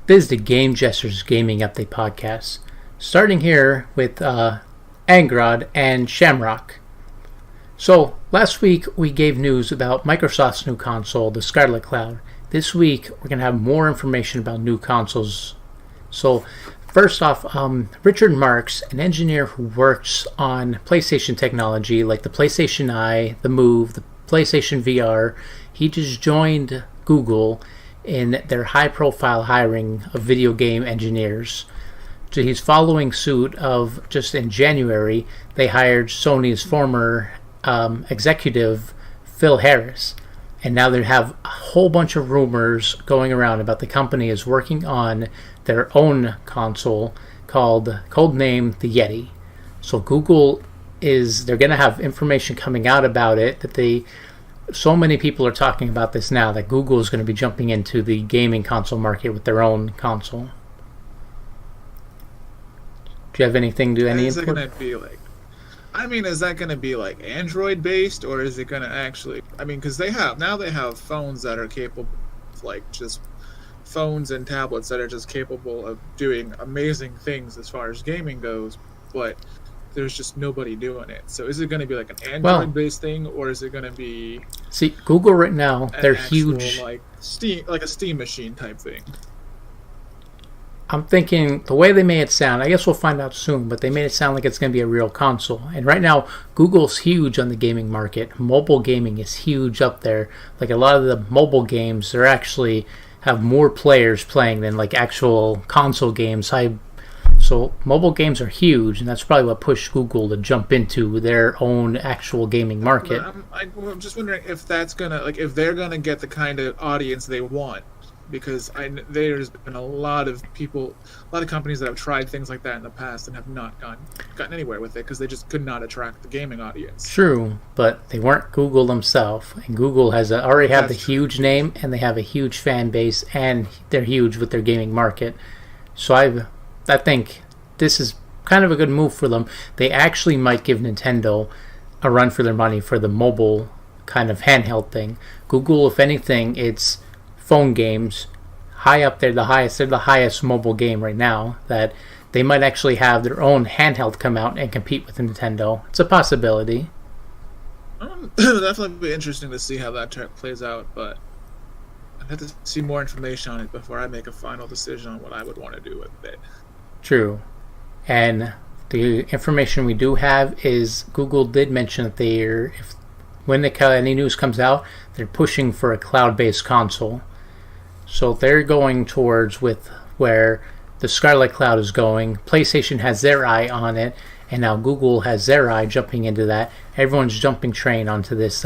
This is the Game Jesters Gaming Update Podcast. Starting here with Angrod and Shamrock. So, last week we gave news about Microsoft's new console, the Scarlet Cloud. This week we're going to have more information about new consoles. So, first off, Richard Marks, an engineer who works on PlayStation technology like the PlayStation Eye, the Move, the PlayStation VR, he just joined Google in their high-profile hiring of video game engineers. So he's following suit of, just in January, they hired Sony's former executive, Phil Harris. And now they have a whole bunch of rumors going around about the company is working on their own console called, codename, the Yeti. So Google they're going to have information coming out about it so many people are talking about this now that Google is going to be jumping into the gaming console market with their own console. Do you have anything to any input? Is it going to be like? I mean, is that going to be like Android based, or is it going to actually? I mean, because they have phones that are capable of like just phones and tablets that are just capable of doing amazing things as far as gaming goes, but there's just nobody doing it. So is it going to be like an Android-based thing, or is it going to be? See, Google right now, they're actual, huge. like a Steam machine type thing. I'm thinking the way they made it sound, I guess we'll find out soon, but they made it sound like it's going to be a real console. And right now, Google's huge on the gaming market. Mobile gaming is huge up there. Like a lot of the mobile games, they're actually have more players playing than like actual console games. So mobile games are huge, and that's probably what pushed Google to jump into their own actual gaming market. I'm just wondering if that's gonna if they're gonna get the kind of audience they want, because there's been a lot of companies that have tried things like that in the past and have not gotten anywhere with it because they just could not attract the gaming audience. True, but they weren't Google themselves, and Google already have the huge name, and they have a huge fan base, and they're huge with their gaming market. So I think this is kind of a good move for them. They actually might give Nintendo a run for their money for the mobile kind of handheld thing. Google, if anything, it's phone games high up there, they're the highest mobile game right now, that they might actually have their own handheld come out and compete with Nintendo. It's a possibility. It'll definitely be interesting to see how that plays out, but I'd have to see more information on it before I make a final decision on what I would want to do with it. True. And the information we do have is Google did mention that when any news comes out, they're pushing for a cloud-based console. So they're going towards with where the Scarlet Cloud is going. PlayStation has their eye on it, and now Google has their eye jumping into that. Everyone's jumping train onto this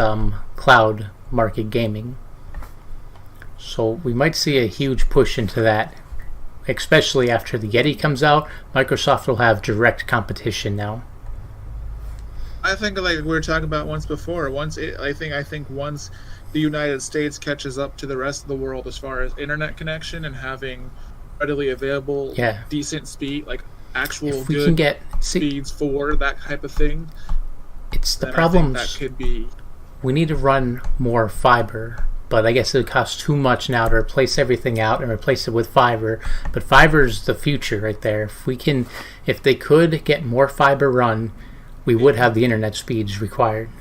cloud market gaming. So we might see a huge push into that. Especially after the Yeti comes out, Microsoft will have direct competition now. I think, like we were talking about once before, I think once the United States catches up to the rest of the world as far as internet connection and having readily available, decent speed, like actual good speeds for that type of thing. It's the problem. That could be. We need to run more fiber. But I guess it costs too much now to replace everything out and replace it with fiber. But fiber's the future right there. If they could get more fiber run, we would have the internet speeds required.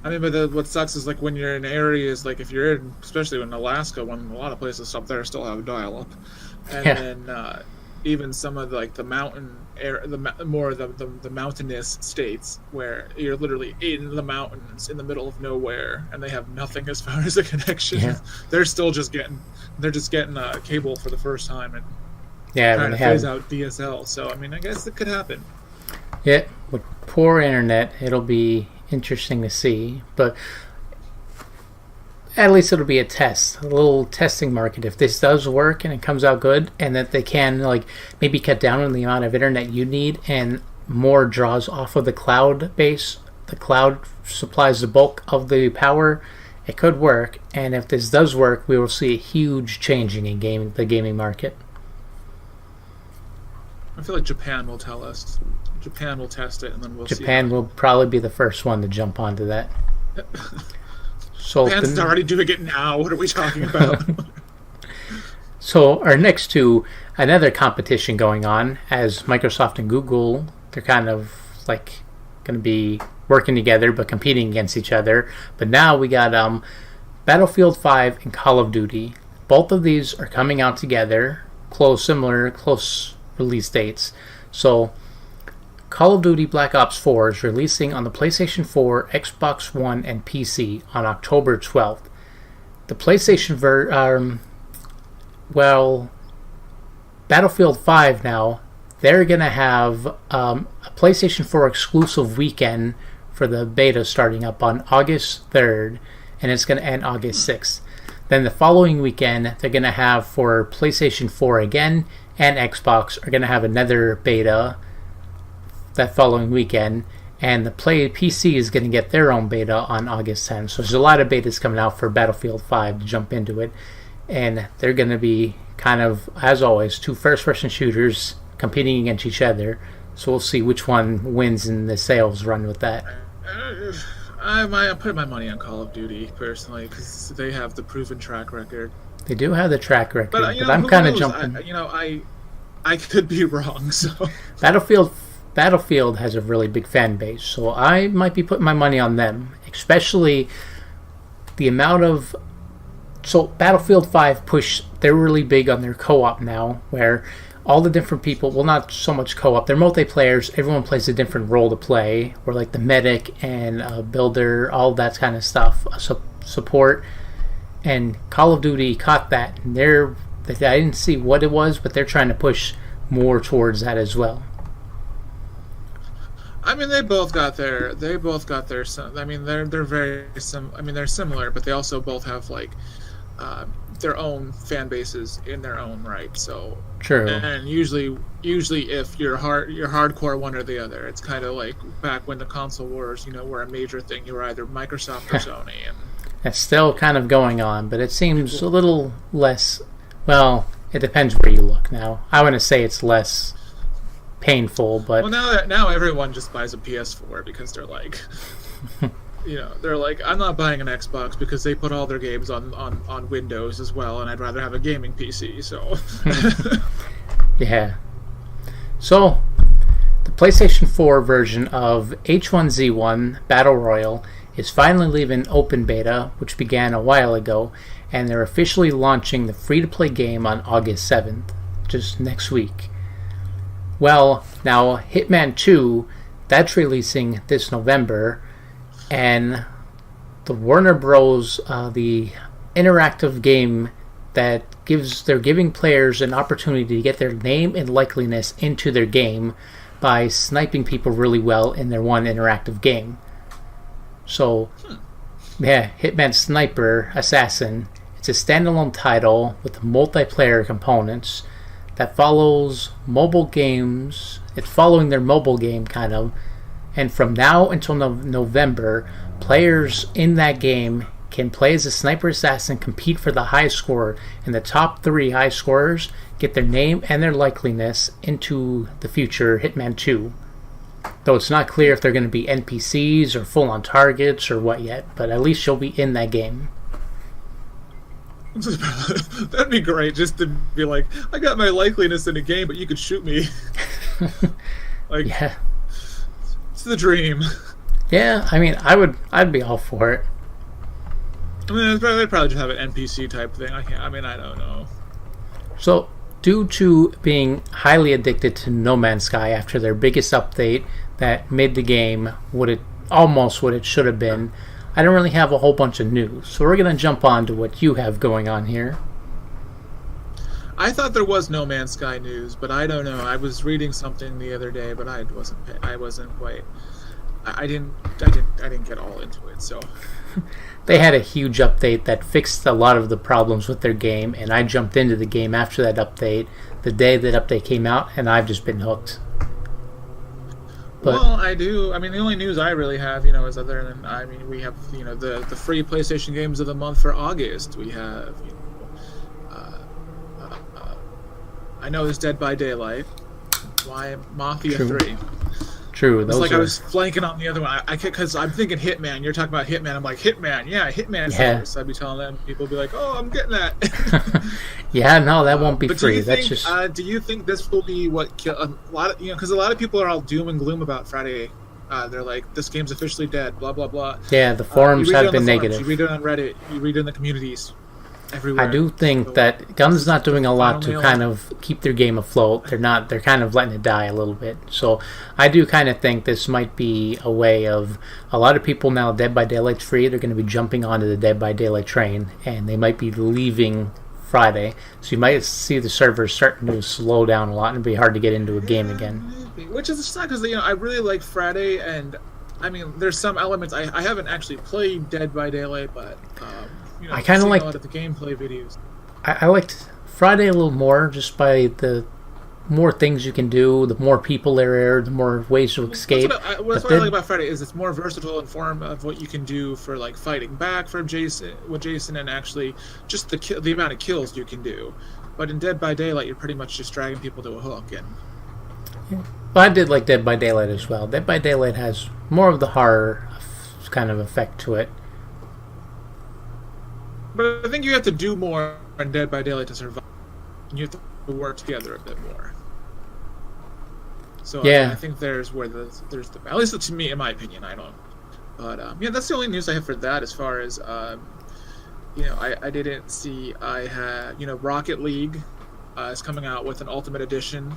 I mean, but what sucks is like when you're in areas like if you're especially in Alaska, when a lot of places up there still have dial-up, and then even some of the mountain air, the mountainous states where you're literally in the mountains in the middle of nowhere and they have nothing as far as a connection. Yeah. They're just getting a cable for the first time and trying to phase out DSL. So I mean, I guess it could happen. Yeah, with poor internet, it'll be interesting to see, but at least it'll be a little testing market. If this does work and it comes out good, and that they can maybe cut down on the amount of internet you need and more draws off of the cloud base, the cloud supplies the bulk of the power, it could work. And if this does work, we will see a huge changing in the gaming market. I feel like Japan will tell us. Japan will test it, and then we'll see. Japan will probably be the first one to jump onto that. So Japan's already doing it now. What are we talking about? So our next two, another competition going on as Microsoft and Google, they're kind of like going to be working together but competing against each other. But now we got Battlefield 5 and Call of Duty. Both of these are coming out together, close release dates. So Call of Duty Black Ops 4 is releasing on the PlayStation 4, Xbox One, and PC on October 12th. The PlayStation Battlefield 5 now, they're going to have a PlayStation 4 exclusive weekend for the beta starting up on August 3rd, and it's going to end August 6th. Then the following weekend, they're going to have for PlayStation 4 again, and Xbox are going to have another beta that following weekend, and the PC is going to get their own beta on August 10th. So there's a lot of betas coming out for Battlefield 5 to jump into it, and they're going to be kind of, as always, two first-person shooters competing against each other. So we'll see which one wins in the sales run with that. I put my money on Call of Duty personally because they have the proven track record. They do have the track record, but I'm kind of jumping. I could be wrong. So Battlefield has a really big fan base, so I might be putting my money on them, especially the amount of. So Battlefield 5 they're really big on their co-op now, where all the different people, well, not so much co-op, they're multiplayers, everyone plays a different role to play, or like the medic and builder, all that kind of stuff, support, and Call of Duty caught that, and I didn't see what it was, but they're trying to push more towards that as well. I mean, they both got their. I mean, they're very they're similar, but they also both have like their own fan bases in their own right. So true. And usually if you're hardcore one or the other, it's kind of like back when the console wars, were a major thing. You were either Microsoft or Sony, and that's still kind of going on, but it seems a little less. Well, it depends where you look now. I want to say it's less painful, but now everyone just buys a PS4 because they're like, they're like, I'm not buying an Xbox because they put all their games on Windows as well, and I'd rather have a gaming PC. So yeah. So the PlayStation 4 version of H1Z1 Battle Royale is finally leaving open beta, which began a while ago, and they're officially launching the free-to-play game on August 7th, just next week. Well, now Hitman 2, that's releasing this November, and the Warner Bros., the interactive game that they're giving players an opportunity to get their name and likeliness into their game by sniping people really well in their one interactive game. So, yeah, Hitman Sniper Assassin, it's a standalone title with multiplayer components that follows mobile games. It's following their mobile game, kind of. And from now until November, players in that game can play as a sniper assassin, compete for the high score, and the top 3 high scorers get their name and their likeliness into the future Hitman 2. Though it's not clear if they're going to be NPCs or full-on targets or what yet, but at least you'll be in that game. That'd be great, just to be like, I got my likeliness in a game, but you could shoot me. Yeah, it's the dream. Yeah, I mean, I'd be all for it. I mean, they'd probably just have an NPC type thing. I don't know. So, due to being highly addicted to No Man's Sky after their biggest update that made the game what it should have been, I don't really have a whole bunch of news, so we're going to jump on to what you have going on here. I thought there was No Man's Sky news, but I don't know. I was reading something the other day, but I didn't get all into it, so. They had a huge update that fixed a lot of the problems with their game, and I jumped into the game after that update, the day that update came out, and I've just been hooked. But, well, I do. I mean, the only news I really have, is other than, we have, the free PlayStation games of the month for August. We have, I know there's Dead by Daylight. Why Mafia True. 3. True. It's like I was flanking on the other one. Because I'm thinking Hitman. You're talking about Hitman. I'm like, Hitman. Yeah, Hitman. Yeah. So I'd be telling them. People would be like, oh, I'm getting that. Yeah, no, that won't be free. That's just. Do you think this will be what kill a lot of because a lot of people are all doom and gloom about Friday. They're like, this game's officially dead. Blah blah blah. Yeah, the forums have been negative. You read it on Reddit. You read it in the communities. Everywhere. I do think that Gun's not doing a lot to kind of keep their game afloat. They're kind of letting it die a little bit. So I do kind of think this might be a way of a lot of people now. Dead by Daylight's free. They're going to be jumping onto the Dead by Daylight train, and they might be leaving Friday. So you might see the servers starting to slow down a lot and be hard to get into a game again. Which is sad because I really like Friday, and I mean there's some elements I haven't actually played Dead by Daylight, but. I kind of like a lot of the gameplay videos. I liked Friday a little more just by the more things you can do, the more people there are, the more ways to escape. That's what I like about Friday is it's more versatile in form of what you can do for like fighting back from Jason, and actually just the amount of kills you can do. But in Dead by Daylight, you're pretty much just dragging people to a hook. And well, I did like Dead by Daylight as well. Dead by Daylight has more of the horror kind of effect to it. But I think you have to do more in Dead by Daylight to survive. And you have to work together a bit more. So yeah. I think there's the at least to me, in my opinion, I don't. But yeah, that's the only news I have for that. As far as I didn't see. I had Rocket League is coming out with an Ultimate Edition.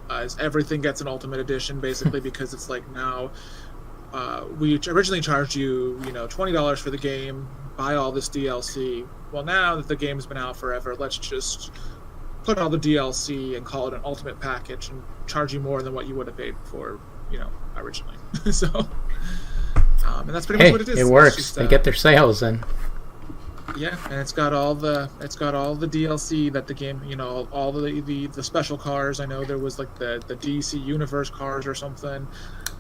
As everything gets an Ultimate Edition basically because it's like now. We originally charged you, $20 for the game, buy all this DLC. Well, now that the game's been out forever, let's just put all the DLC and call it an ultimate package and charge you more than what you would have paid for, originally. So, and that's pretty much what it is. It works. Just, they get their sales in. Yeah, and it's got all the DLC that the game, all the special cars. I know there was like the DC Universe cars or something.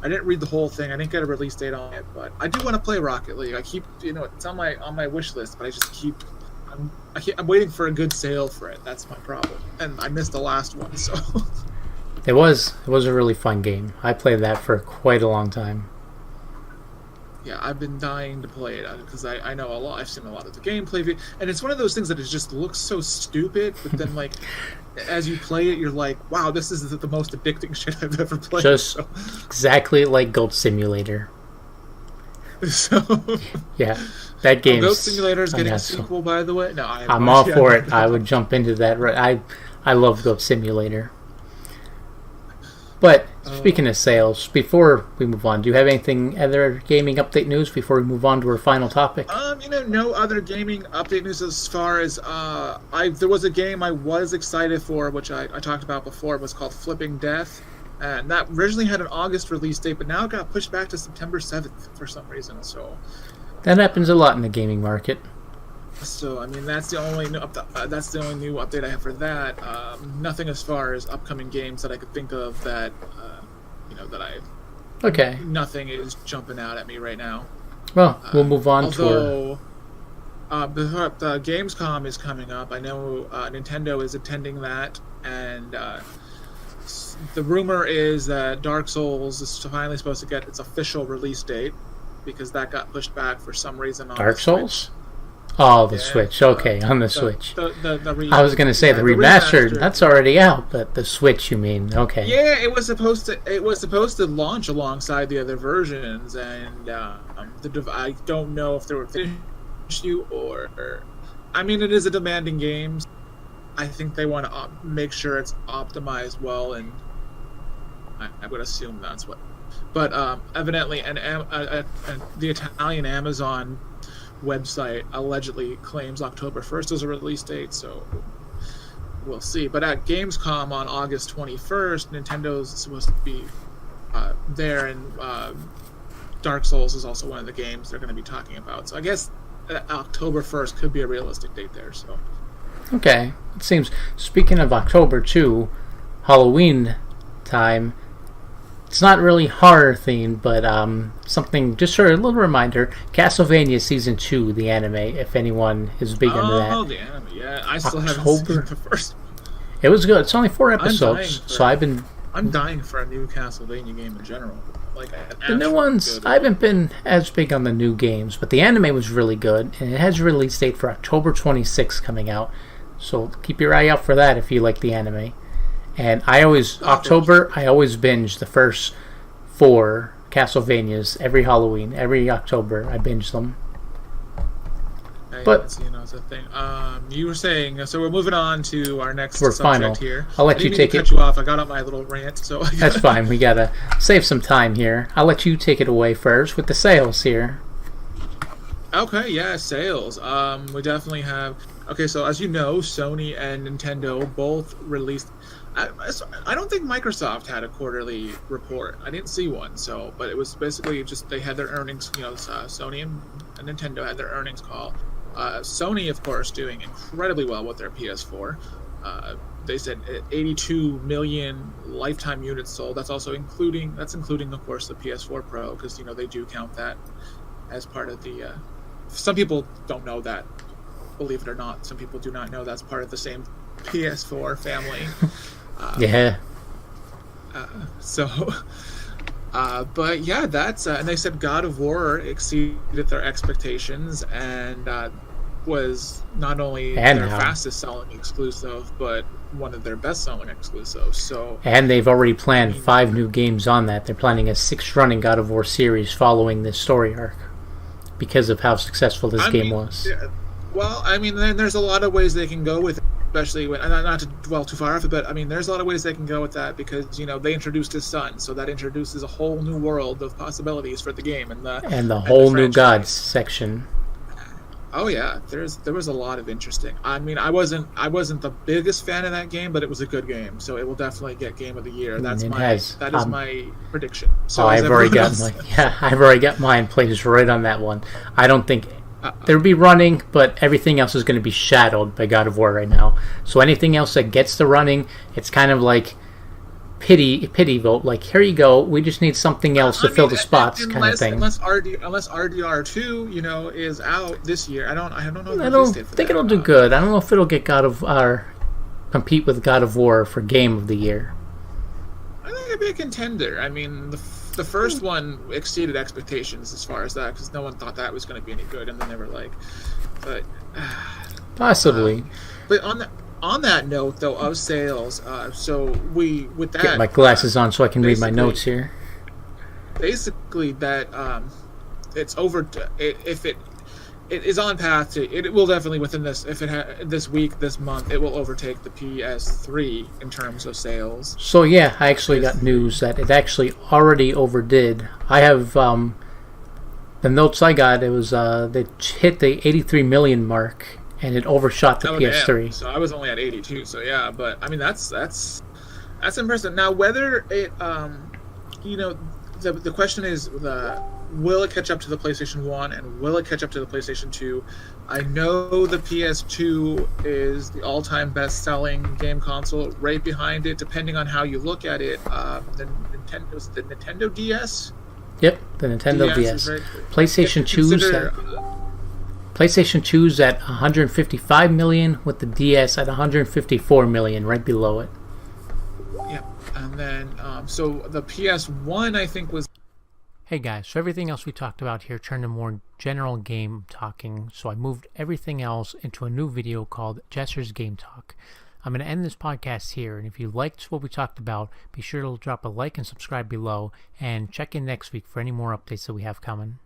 I didn't read the whole thing. I didn't get a release date on it, but I do want to play Rocket League. I keep, it's on my wish list, but I just keep I'm waiting for a good sale for it. That's my problem, and I missed the last one. So it was a really fun game. I played that for quite a long time. Yeah, I've been dying to play it because I know a lot. I've seen a lot of the gameplay, and it's one of those things that it just looks so stupid. But then, like, as you play it, you're like, "Wow, this is the most addicting shit I've ever played." Just exactly like Goat Simulator. So yeah, that game. Goat Simulator is getting a sequel, by the way. No, I'm all for it. I would jump into that. I love Goat Simulator. But speaking of sales, before we move on, do you have anything other gaming update news before we move on to our final topic? No other gaming update news as far as there was a game I was excited for, which I talked about before. It was called Flipping Death, and that originally had an August release date, but now it got pushed back to September 7th for some reason. So that happens a lot in the gaming market. So I mean that's the only new update I have for that. Nothing as far as upcoming games that I could think of that Okay. Nothing is jumping out at me right now. Well, we'll move on to the Gamescom is coming up. I know Nintendo is attending that, and the rumor is that Dark Souls is finally supposed to get its official release date because that got pushed back for some reason on Dark Souls? Oh, the Switch. Okay, on the Switch. I was going to say the remastered. That's already out, but the Switch, you mean? Okay. Yeah, it was supposed to launch alongside the other versions, and I don't know if there were issue or. I mean, it is a demanding game. I think they want to make sure it's optimized well, and I would assume that's what. But evidently, the Italian Amazon website allegedly claims October 1st as a release date, so we'll see. But at Gamescom on August 21st, Nintendo's supposed to be there, and Dark Souls is also one of the games they're going to be talking about. So I guess October 1st could be a realistic date there. So okay, it seems. Speaking of October too, Halloween time. It's not really horror themed, but something, just for a little reminder, Castlevania Season 2, the anime, if anyone is big into that. Oh, the anime, yeah. I still haven't seen the first one. It was good. It's only 4 episodes, so I'm dying for a new Castlevania game in general. like an The new actual ones, good I haven't been as big on the new games, but the anime was really good, and it has a release date for October 26th coming out. So keep your eye out for that if you like the anime. And I always binge the first 4 Castlevanias every Halloween, every October. I binge them. But it's a thing. You were saying, so we're moving on to our next subject final. here. I'll let you take it. Cut you off. I got on my little rant, so That's fine. We gotta save some time here. I'll let you take it away first with the sales here. Okay, yeah, sales. We definitely have. Okay, so as you know, Sony and Nintendo both released. I don't think Microsoft had a quarterly report. I didn't see one. But it was basically just they had their earnings. Sony and Nintendo had their earnings call. Sony, of course, doing incredibly well with their PS4. They said 82 million lifetime units sold. That's including, of course, the PS4 Pro, because they do count that as part of the. Some people don't know that. Believe it or not, some people do not know that's part of the same PS4 family. Yeah. But yeah, that's and they said God of War exceeded their expectations and was not only their fastest selling exclusive, but one of their best selling exclusives. And they've already planned 5 new games on that. They're planning a 6th running God of War series following this story arc because of how successful this game was. Yeah, well, then there's a lot of ways they can go with it. Especially when, not to dwell too far off it, but there's a lot of ways they can go with that because they introduced his son, so that introduces a whole new world of possibilities for the game and the whole new gods section. Oh yeah, there was a lot of interesting. I wasn't the biggest fan of that game, but it was a good game, so it will definitely get Game of the Year. That is my prediction. So I've already got mine placed right on that one. I don't think. There'll be running, but everything else is going to be shadowed by God of War right now. So anything else that gets the running, it's kind of like pity vote. Like, here you go. We just need something else to fill the spots, kind of thing. Unless RDR2, is out this year. I don't know. I don't think it'll do good. I don't know if it'll get compete with God of War for Game of the Year. I think it'd be a contender. The first one exceeded expectations as far as that, because no one thought that was going to be any good, and then they were like, but possibly. But on that note, though, of sales, with that, get my glasses on so I can read my notes here. Basically, that it's over. It is on path to. It will definitely within this. If it this week, this month, it will overtake the PS3 in terms of sales. So yeah, I actually got news that it actually already overdid. I have the notes I got. It was they hit the 83 million mark, and it overshot the PS3. Damn. So I was only at 82. So yeah, but that's impressive. Now whether it the question is will it catch up to the PlayStation 1 and will it catch up to the PlayStation 2? I know the PS2 is the all-time best-selling game console. Right behind it, depending on how you look at it, the Nintendo DS? Yep, the Nintendo DS. PlayStation 2's at 155 million with the DS at 154 million, right below it. Yep, and then so the PS1 I think was. Hey guys, so everything else we talked about here turned to more general game talking, so I moved everything else into a new video called Jesters Game Talk. I'm going to end this podcast here, and if you liked what we talked about, be sure to drop a like and subscribe below, and check in next week for any more updates that we have coming.